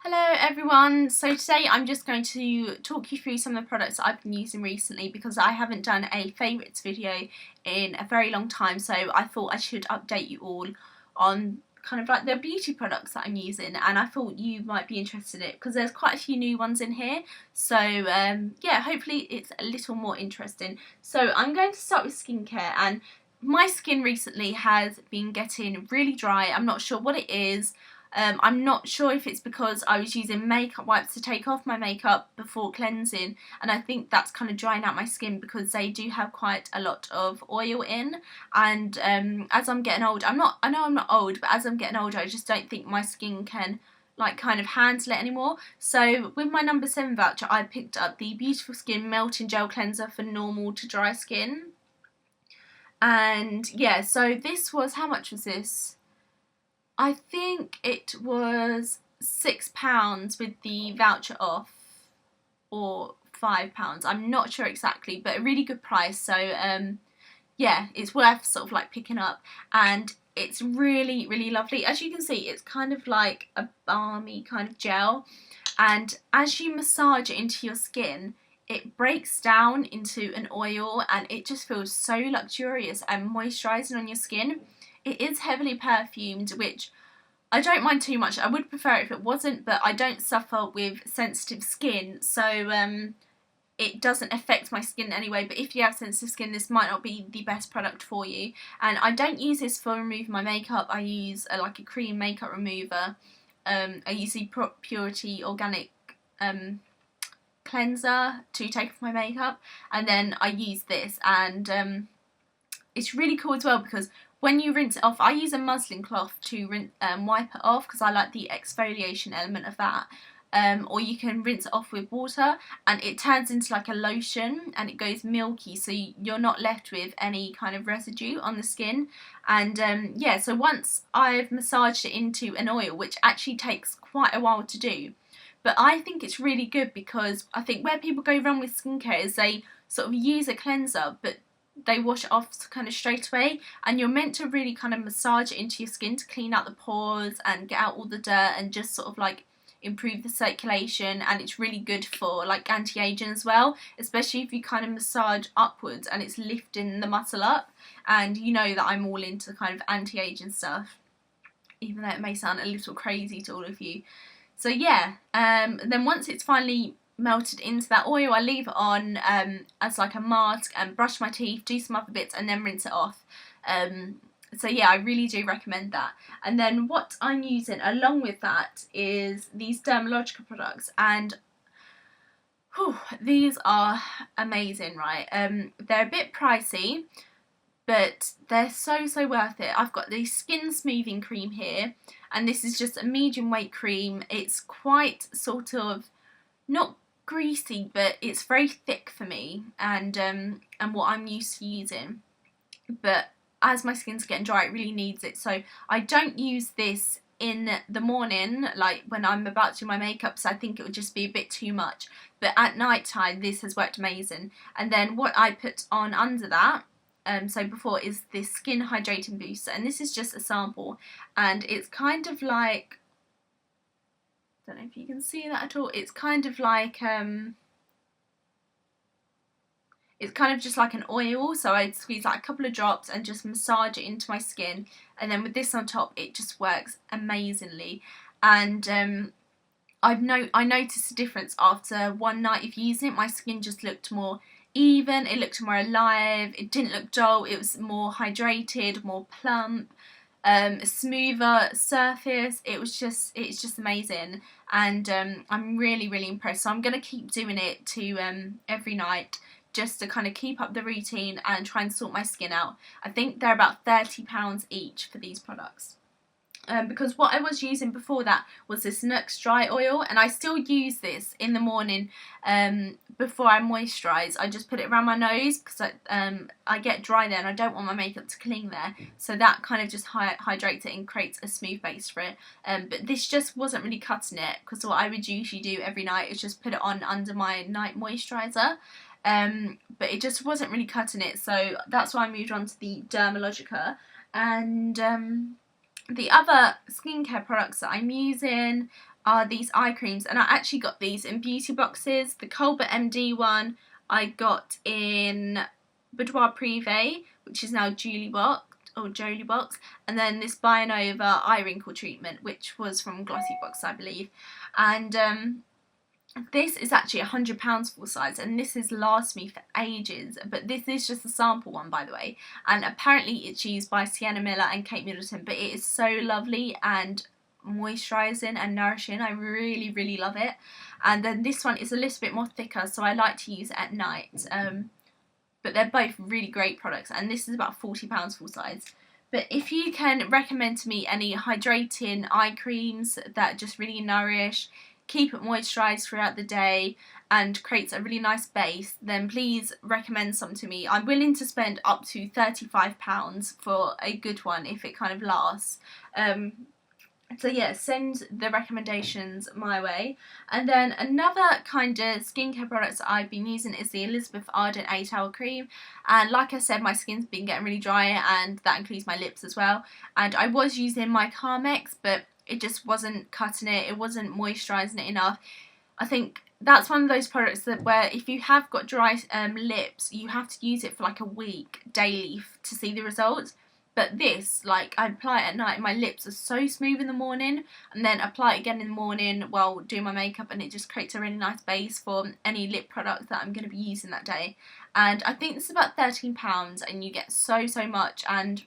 Hello everyone, so today I'm just going to talk you through some of the products that I've been using recently because I haven't done a favourites video in a very long time, so I thought I should update you all on kind of like the beauty products that I'm using, and I thought you might be interested in it because there's quite a few new ones in here, so yeah, hopefully it's a little more interesting. So I'm going to start with skincare, and my skin recently has been getting really dry. I'm not sure what it is. I'm not sure if it's because I was using makeup wipes to take off my makeup before cleansing, and I think that's kind of drying out my skin because they do have quite a lot of oil in, and as I'm getting older, I know I'm not old, but as I'm getting older I just don't think my skin can like kind of handle it anymore. So with my number 7 voucher I picked up the Beautiful Skin Melting Gel Cleanser for normal to dry skin, and yeah, so this was, how much was this? I think it was £6 with the voucher off, or £5. I'm not sure exactly, but a really good price. So yeah, it's worth sort of like picking up, and it's really, really lovely. As you can see, it's kind of like a balmy kind of gel, and as you massage it into your skin, it breaks down into an oil, and it just feels so luxurious and moisturising on your skin. It is heavily perfumed, which I don't mind too much. I would prefer it if it wasn't, but I don't suffer with sensitive skin, so it doesn't affect my skin anyway. But if you have sensitive skin, this might not be the best product for you. And I don't use this for removing my makeup. I use like a cream makeup remover. I use the Purity Organic cleanser to take off my makeup, and then I use this, and it's really cool as well because when you rinse it off, I use a muslin cloth to wipe it off because I like the exfoliation element of that. Or you can rinse it off with water, and it turns into like a lotion, and it goes milky, so you're not left with any kind of residue on the skin. And yeah, so once I've massaged it into an oil, which actually takes quite a while to do, but I think it's really good because I think where people go wrong with skincare is they sort of use a cleanser, but they wash it off kind of straight away, and you're meant to really kind of massage it into your skin to clean out the pores and get out all the dirt and just sort of like improve the circulation. And it's really good for like anti-aging as well, especially if you kind of massage upwards and it's lifting the muscle up. And you know that I'm all into kind of anti-aging stuff, even though it may sound a little crazy to all of you. So yeah, then once it's finally melted into that oil, I leave it on as like a mask and brush my teeth, do some other bits, and then rinse it off. So yeah, I really do recommend that. And then what I'm using along with that is these Dermalogica products, and whew, these are amazing, right? They're a bit pricey, but they're so worth it. I've got the skin smoothing cream here, and this is just a medium weight cream. It's quite sort of not greasy, but it's very thick for me, and what I'm used to using. But as my skin's getting dry, it really needs it. So I don't use this in the morning, like when I'm about to do my makeup, so I think it would just be a bit too much. But at night time, this has worked amazing. And then what I put on under that, so before, is this skin hydrating booster, and this is just a sample, and it's kind of like, don't know if you can see that at all. It's kind of like it's kind of just like an oil, so I'd squeeze like a couple of drops and just massage it into my skin, and then with this on top, it just works amazingly. And I noticed a difference after one night of using it. My skin just looked more even, it looked more alive, it didn't look dull, it was more hydrated, more plump, a smoother surface. It's just amazing, and I'm really impressed. So I'm going to keep doing it to every night, just to kind of keep up the routine and try and sort my skin out. I think they're about £30 each for these products. Because what I was using before that was this Nux Dry Oil, and I still use this in the morning before I moisturise. I just put it around my nose because I get dry there and I don't want my makeup to cling there, so that kind of just hydrates it and creates a smooth base for it. But this just wasn't really cutting it, because what I would usually do every night is just put it on under my night moisturiser. But it just wasn't really cutting it, so that's why I moved on to the Dermalogica. And the other skincare products that I'm using are these eye creams, and I actually got these in beauty boxes. The colbert.md one I got in Boudoir Privé, which is now Jolie Box, and then this Bionova eye wrinkle treatment, which was from Glossy Box, I believe. And this is actually £100 full size, and this has lasted me for ages, but this is just a sample one, by the way, and apparently it's used by Sienna Miller and Kate Middleton, but it is so lovely and moisturising and nourishing. I really, really love it. And then this one is a little bit more thicker, so I like to use it at night, but they're both really great products, and this is about £40 full size. But if you can recommend to me any hydrating eye creams that just really nourish, keep it moisturised throughout the day, and creates a really nice base, then please recommend some to me. I'm willing to spend up to £35 for a good one if it kind of lasts. So yeah, send the recommendations my way. And then another kind of skincare products that I've been using is the Elizabeth Arden 8 Hour Cream. And like I said, my skin's been getting really dry, and that includes my lips as well. And I was using my Carmex, but it just wasn't cutting it. It wasn't moisturising it enough. I think that's one of those products that where if you have got dry lips, you have to use it for like a week daily to see the results. But this, like, I apply it at night, my lips are so smooth in the morning, and then apply it again in the morning while doing my makeup, and it just creates a really nice base for any lip product that I'm going to be using that day. And I think this is about £13, and you get so much. And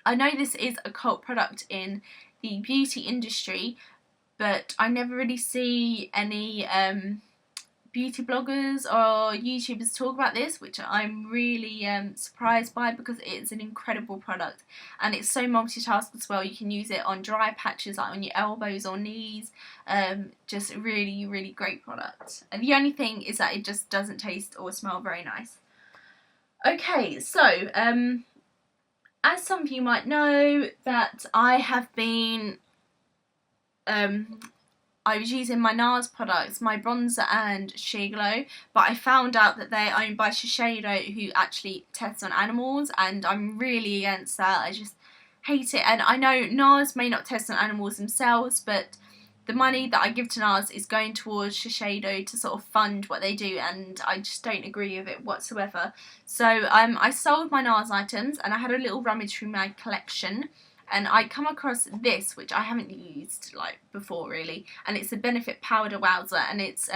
I know this is a cult product in the beauty industry, but I never really see any beauty bloggers or YouTubers talk about this, which I'm really surprised by, because it's an incredible product, and it's so multitask as well. You can use it on dry patches, like on your elbows or knees. Just really, really great product. And the only thing is that it just doesn't taste or smell very nice. Okay, so as some of you might know, that I have been I was using my NARS products, my bronzer and Sheer Glow, but I found out that they're owned by Shiseido, who actually tests on animals, and I'm really against that. I just hate it. And I know NARS may not test on animals themselves, but the money that I give to NARS is going towards Shiseido to sort of fund what they do, and I just don't agree with it whatsoever. So I sold my NARS items, and I had a little rummage through my collection, and I come across this, which I haven't used like before really, and it's a Benefit Powder Wowzer, and it's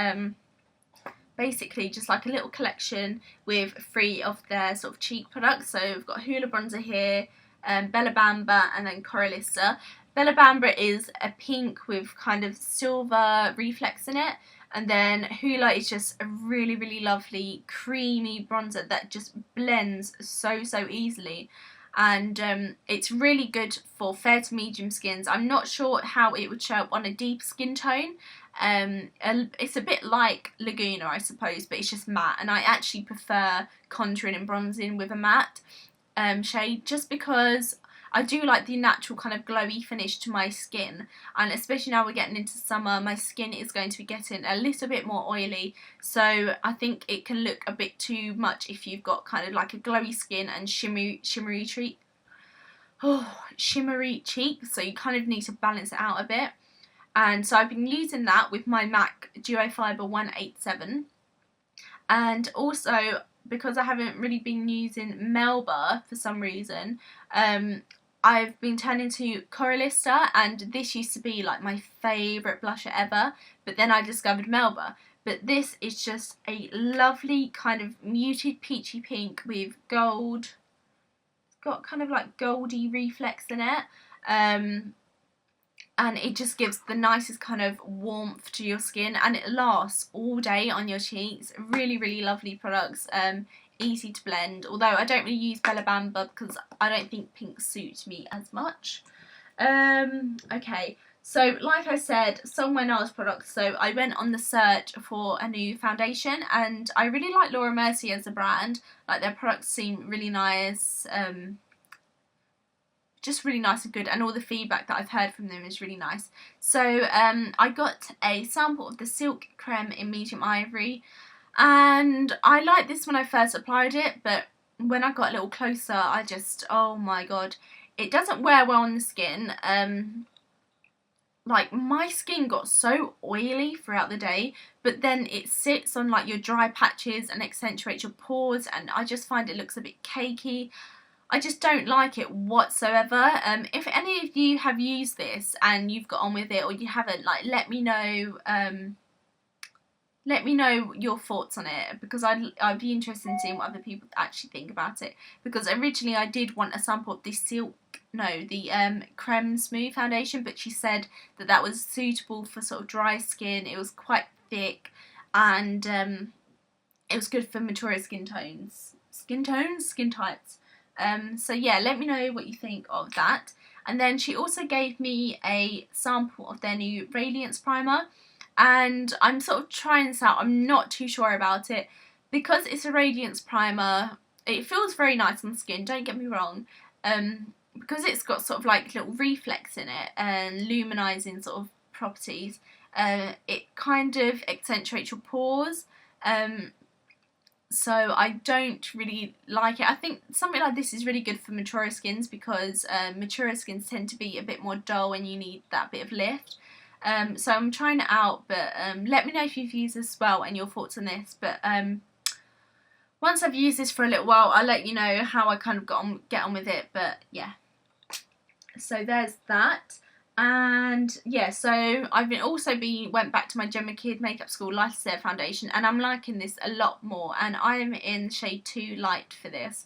basically just like a little collection with 3 of their sort of cheek products. So we've got Hoola Bronzer here, Bella Bamba, and then Coralista. Bella Bamba is a pink with kind of silver reflex in it, and then Hoola is just a really, really lovely creamy bronzer that just blends so easily. And it's really good for fair to medium skins. I'm not sure how it would show up on a deep skin tone. It's a bit like Laguna, I suppose, but it's just matte, and I actually prefer contouring and bronzing with a matte shade, just because I do like the natural kind of glowy finish to my skin, and especially now we're getting into summer, my skin is going to be getting a little bit more oily, so I think it can look a bit too much if you've got kind of like a glowy skin and shimmery cheeks, so you kind of need to balance it out a bit. And so I've been using that with my MAC Duo Fiber 187, and also because I haven't really been using Melba for some reason, I've been turning to Coralista, and this used to be like my favourite blusher ever, but then I discovered Melba. But this is just a lovely kind of muted peachy pink with gold. It's got kind of like goldy reflex in it. And it just gives the nicest kind of warmth to your skin, and it lasts all day on your cheeks. Really, really lovely products. Easy to blend, although I don't really use Bella Bamba because I don't think pink suits me as much. Okay, so like I said, some of my NARS products, so I went on the search for a new foundation, and I really like Laura Mercier as a brand. Like, their products seem really nice, just really nice and good, and all the feedback that I've heard from them is really nice. So I got a sample of the Silk Creme in Medium Ivory, and I liked this when I first applied it, but when I got a little closer, I just, oh my god, it doesn't wear well on the skin. like my skin got so oily throughout the day, but then it sits on like your dry patches and accentuates your pores, and I just find it looks a bit cakey. I just don't like it whatsoever. If any of you have used this and you've got on with it, or you haven't, like, let me know. Let me know your thoughts on it, because I'd be interested in seeing what other people actually think about it. Because originally I did want a sample of the Creme Smooth foundation, but she said that that was suitable for sort of dry skin. It was quite thick, and it was good for mature skin types. So yeah, let me know what you think of that. And then she also gave me a sample of their new Radiance Primer, and I'm sort of trying this out. I'm not too sure about it, because it's a Radiance Primer. It feels very nice on the skin, don't get me wrong, because it's got sort of like little reflex in it and luminizing sort of properties. It kind of accentuates your pores, so I don't really like it. I think something like this is really good for mature skins, because mature skins tend to be a bit more dull and you need that bit of lift. So I'm trying it out, but let me know if you've used this as well and your thoughts on this. But once I've used this for a little while, I'll let you know how I kind of get on with it. But yeah, so there's that. And yeah, so I've went back to my Gemma Kid Makeup School Lighter foundation, and I'm liking this a lot more, and I'm in shade 2 Light for this,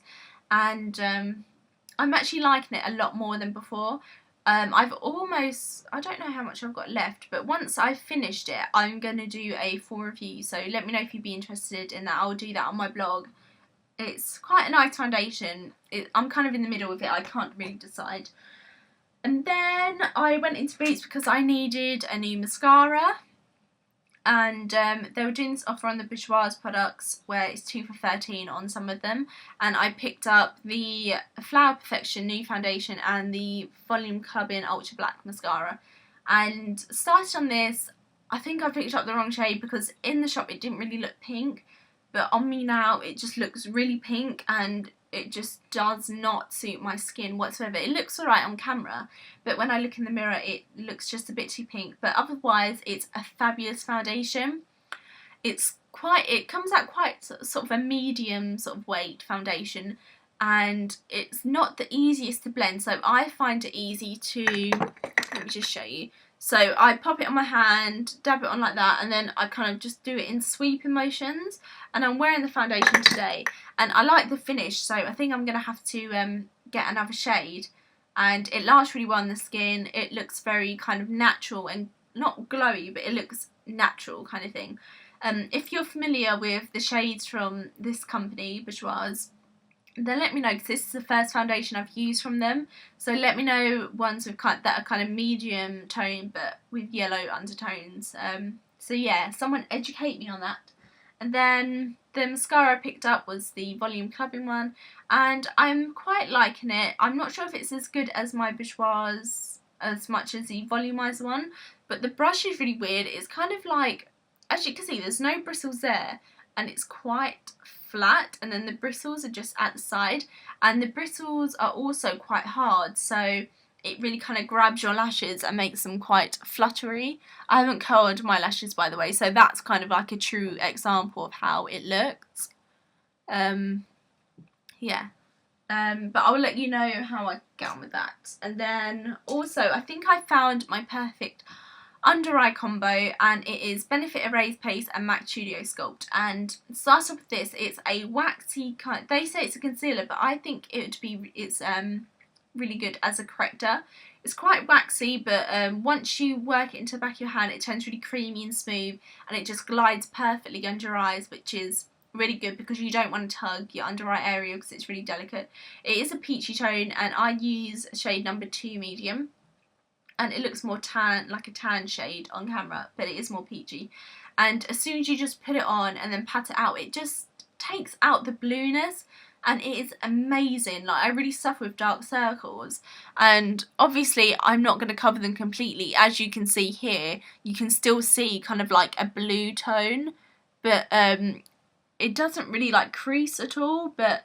and I'm actually liking it a lot more than before. I don't know how much I've got left, but once I've finished it, I'm going to do a full review, so let me know if you'd be interested in that. I'll do that on my blog. It's quite a nice foundation. I'm kind of in the middle with it, I can't really decide. And then I went into Boots because I needed a new mascara, and they were doing this offer on the Bourjois products where it's 2 for $13 on some of them, and I picked up the Flower Perfection new foundation and the Volume Clubbing Ultra Black mascara, and started on this. I think I picked up the wrong shade, because in the shop it didn't really look pink, but on me now it just looks really pink, and it just does not suit my skin whatsoever. It looks alright on camera, but when I look in the mirror it looks just a bit too pink. But otherwise it's a fabulous foundation. It comes out quite sort of a medium sort of weight foundation, and it's not the easiest to blend, so I find it easy to, let me just show you. So I pop it on my hand, dab it on like that, and then I kind of just do it in sweeping motions. And I'm wearing the foundation today, and I like the finish, so I think I'm going to have to get another shade. And it lasts really well on the skin. It looks very kind of natural and not glowy, but it looks natural kind of thing. If you're familiar with the shades from this company, Bourjois, then let me know, because this is the first foundation I've used from them. So let me know ones with that are kind of medium tone but with yellow undertones. So yeah, someone educate me on that. And then the mascara I picked up was the Volume Clubbing one, and I'm quite liking it. I'm not sure if it's as good as my Bourjois as much as the Volumizer one, but the brush is really weird. It's kind of like, as you can see, there's no bristles there, and it's quite flat, and then the bristles are just at the side, and the bristles are also quite hard, so it really kind of grabs your lashes and makes them quite fluttery. I haven't curled my lashes, by the way, so that's kind of like a true example of how it looks. Yeah. But I will let you know how I get on with that. And then also, I think I found my perfect under eye combo, and it is Benefit Erase Paste and MAC Studio Sculpt. And to start off with this, it's a waxy kind. They say it's a concealer, but I think it's really good as a corrector. It's quite waxy, but once you work it into the back of your hand, it turns really creamy and smooth, and it just glides perfectly under your eyes, which is really good because you don't want to tug your under eye area because it's really delicate. It is a peachy tone, and I use shade number 2 medium. And it looks more tan, like a tan shade on camera, but it is more peachy. And as soon as you just put it on and then pat it out, it just takes out the blueness, and it is amazing. Like, I really suffer with dark circles, and obviously I'm not going to cover them completely. As you can see here, you can still see kind of like a blue tone, but it doesn't really like crease at all. But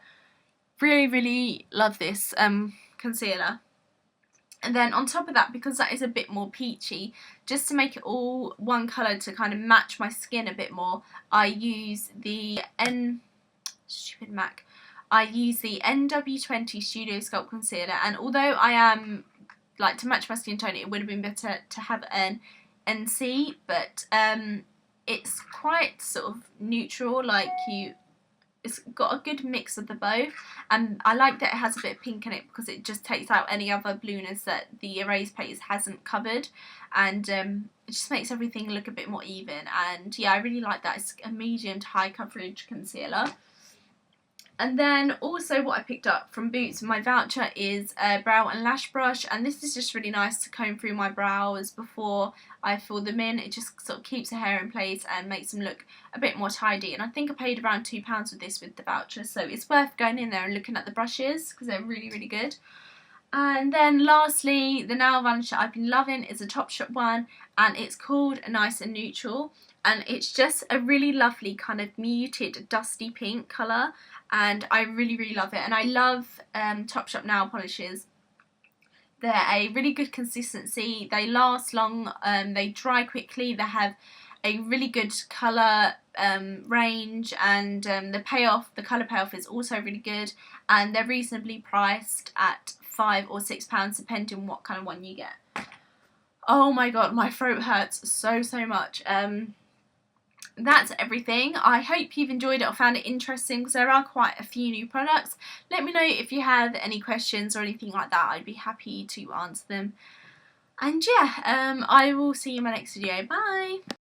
really, really love this concealer. And then on top of that, because that is a bit more peachy, just to make it all one colour to kind of match my skin a bit more, I use the I use the NW20 Studio Sculpt Concealer, and although I am, like, to match my skin tone, it would have been better to have an NC, but it's quite sort of neutral, like it's got a good mix of the both, and I like that it has a bit of pink in it because it just takes out any other blueness that the Erase Paste hasn't covered, and it just makes everything look a bit more even. And yeah, I really like that. It's a medium to high coverage concealer. And then also what I picked up from Boots with my voucher is a brow and lash brush, and this is just really nice to comb through my brows before I fill them in. It just sort of keeps the hair in place and makes them look a bit more tidy, and I think I paid around £2 with this with the voucher, so it's worth going in there and looking at the brushes because they're really, really good. And then lastly, the nail varnish that I've been loving is a Topshop one, and it's called Nice and Neutral, and it's just a really lovely kind of muted dusty pink colour, and I really, really love it. And I love Topshop nail polishes. They're a really good consistency, they last long, they dry quickly, they have a really good colour range, and the colour payoff is also really good, and they're reasonably priced at £5 or £6 depending on what kind of one you get. Oh my god, my throat hurts so much. That's everything. I hope you've enjoyed it or found it interesting because there are quite a few new products. Let me know if you have any questions or anything like that. I'd be happy to answer them. And yeah, I will see you in my next video. Bye!